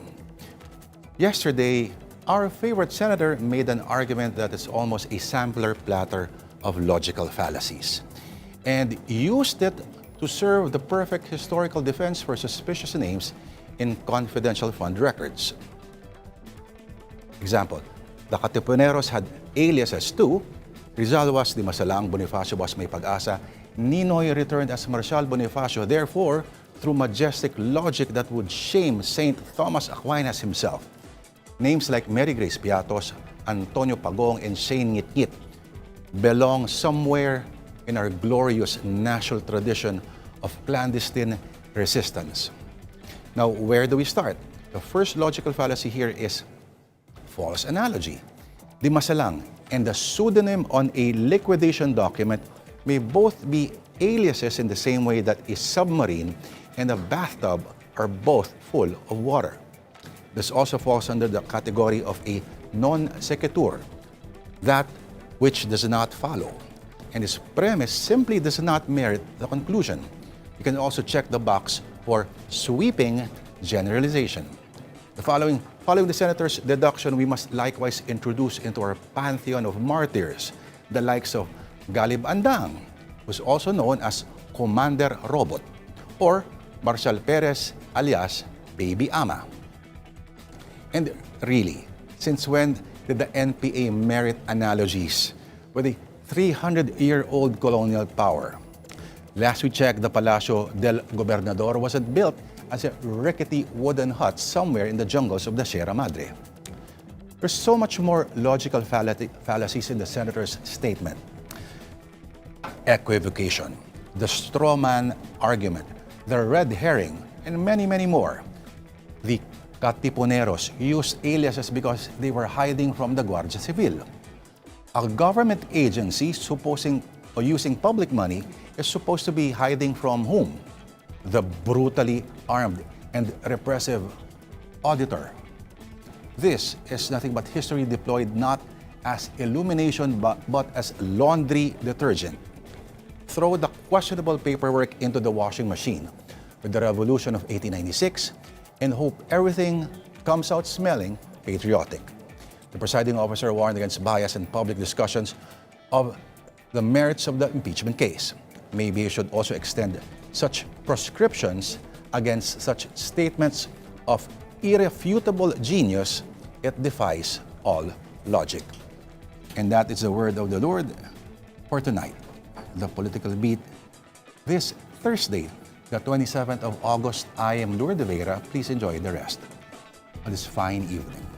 Yesterday, our favorite senator made an argument that is almost a sampler platter of logical fallacies and used it to serve the perfect historical defense for suspicious names in confidential fund records. Example, the Katipuneros had aliases too. Rizal was Di Masalaang, Bonifacio was May Pag-asa, Ninoy returned as Marcial Bonifacio, therefore, through majestic logic that would shame Saint Thomas Aquinas himself. Names like Mary Grace Piatos, Antonio Pagong, and Shane Ngit-Ngit belong somewhere in our glorious national tradition of clandestine resistance. Now, where do we start? The first logical fallacy here is false analogy. The masalang and the pseudonym on a liquidation document may both be aliases in the same way that a submarine and a bathtub are both full of water. This also falls under the category of a non sequitur, that which does not follow, and its premise simply does not merit the conclusion. You can also check the box for sweeping generalization. Following the senator's deduction, we must likewise introduce into our pantheon of martyrs the likes of Galib Andang, who's also known as Commander Robot, or Marcial Perez alias Baby Ama. And really, since when did the NPA merit analogies with a 300-year-old colonial power? Last we checked, the Palacio del Gobernador wasn't built as a rickety wooden hut somewhere in the jungles of the Sierra Madre. There's so much more logical fallacies in the senator's statement. Equivocation, the straw man argument, the red herring, and many, many more. The Katipuneros used aliases because they were hiding from the Guardia Civil. A government agency supposing or using public money is supposed to be hiding from whom? The brutally armed and repressive auditor. This is nothing but history deployed not as illumination but as laundry detergent. Throw the questionable paperwork into the washing machine with the revolution of 1896 and hope everything comes out smelling patriotic. The presiding officer warned against bias in public discussions of the merits of the impeachment case. Maybe he should also extend such proscriptions against such statements of irrefutable genius. It defies all logic. And that is the word of the Lord for tonight. The Political Beat. This Thursday, the 27th of August, I am Lourdes Vera. Please enjoy the rest of this fine evening.